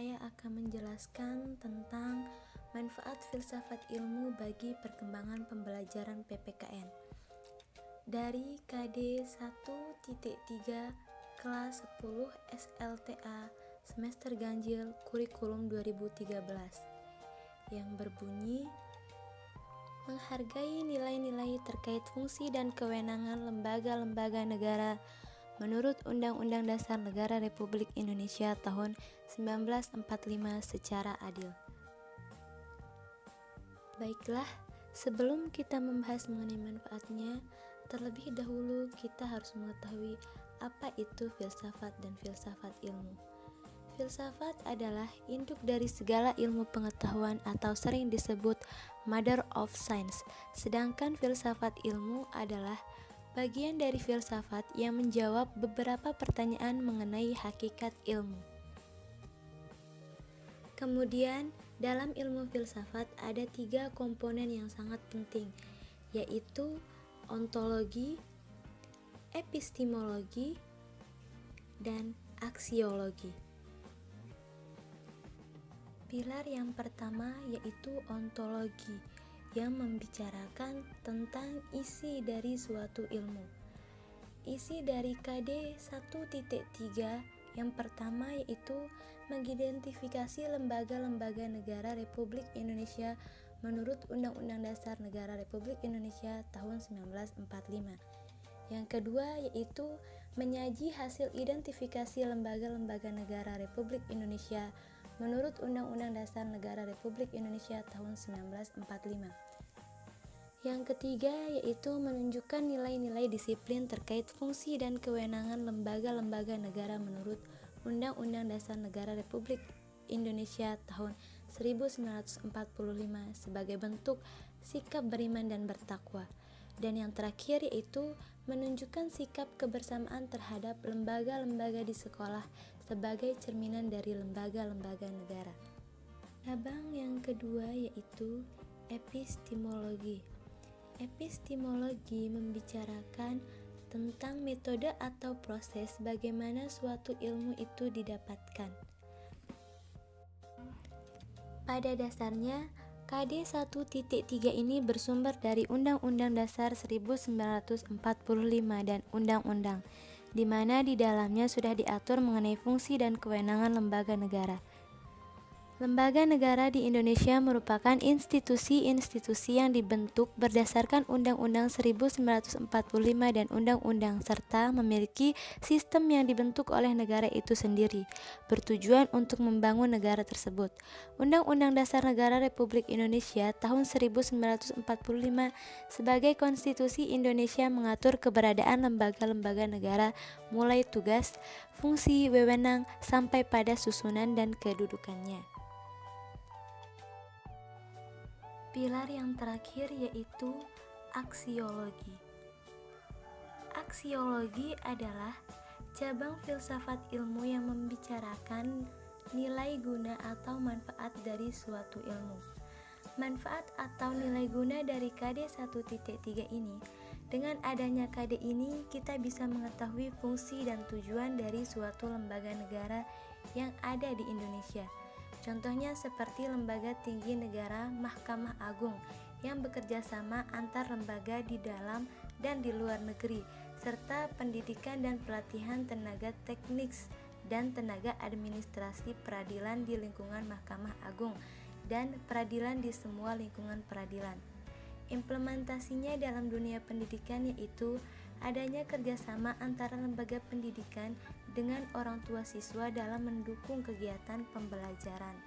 saya akan menjelaskan tentang manfaat filsafat ilmu bagi perkembangan pembelajaran PPKN dari KD 1.3 kelas 10 SLTA semester ganjil kurikulum 2013 yang berbunyi menghargai nilai-nilai terkait fungsi dan kewenangan lembaga-lembaga negara menurut Undang-Undang Dasar Negara Republik Indonesia tahun 1945 secara adil. Baiklah, sebelum kita membahas mengenai manfaatnya, terlebih dahulu kita harus mengetahui apa itu filsafat dan filsafat ilmu. Filsafat adalah induk dari segala ilmu pengetahuan atau sering disebut mother of science, sedangkan filsafat ilmu adalah bagian dari filsafat yang menjawab beberapa pertanyaan mengenai hakikat ilmu. Kemudian, dalam ilmu filsafat ada 3 komponen yang sangat penting, yaitu ontologi, epistemologi, dan aksiologi. Pilar yang pertama yaitu ontologi, yang membicarakan tentang isi dari suatu ilmu. Isi dari KD 1.3 yang pertama yaitu mengidentifikasi lembaga-lembaga negara Republik Indonesia menurut Undang-Undang Dasar Negara Republik Indonesia tahun 1945. Yang kedua yaitu menyaji hasil identifikasi lembaga-lembaga negara Republik Indonesia menurut Undang-Undang Dasar Negara Republik Indonesia tahun 1945. Yang ketiga yaitu menunjukkan nilai-nilai disiplin terkait fungsi dan kewenangan lembaga-lembaga negara menurut Undang-Undang Dasar Negara Republik Indonesia tahun 1945 sebagai bentuk sikap beriman dan bertakwa. Dan yang terakhir yaitu menunjukkan sikap kebersamaan terhadap lembaga-lembaga di sekolah sebagai cerminan dari lembaga-lembaga negara. Cabang yang kedua yaitu epistemologi. Epistemologi membicarakan tentang metode atau proses bagaimana suatu ilmu itu didapatkan. Pada dasarnya, KD 1.3 ini bersumber dari Undang-Undang Dasar 1945 dan Undang-Undang, di mana di dalamnya sudah diatur mengenai fungsi dan kewenangan lembaga negara. Lembaga negara di Indonesia merupakan institusi-institusi yang dibentuk berdasarkan Undang-Undang 1945 dan Undang-Undang serta memiliki sistem yang dibentuk oleh negara itu sendiri, bertujuan untuk membangun negara tersebut. Undang-Undang Dasar Negara Republik Indonesia tahun 1945 sebagai konstitusi Indonesia mengatur keberadaan lembaga-lembaga negara mulai tugas, fungsi, wewenang, sampai pada susunan dan kedudukannya. Pilar yang terakhir yaitu aksiologi. Aksiologi adalah cabang filsafat ilmu yang membicarakan nilai guna atau manfaat dari suatu ilmu. Manfaat atau nilai guna dari KD 1.3 ini, dengan adanya KD ini kita bisa mengetahui fungsi dan tujuan dari suatu lembaga negara yang ada di Indonesia. Contohnya seperti lembaga tinggi negara Mahkamah Agung yang bekerja sama antar lembaga di dalam dan di luar negeri, serta pendidikan dan pelatihan tenaga teknis dan tenaga administrasi peradilan di lingkungan Mahkamah Agung dan peradilan di semua lingkungan peradilan. Implementasinya dalam dunia pendidikan yaitu adanya kerjasama antara lembaga pendidikan dengan orang tua siswa dalam mendukung kegiatan pembelajaran.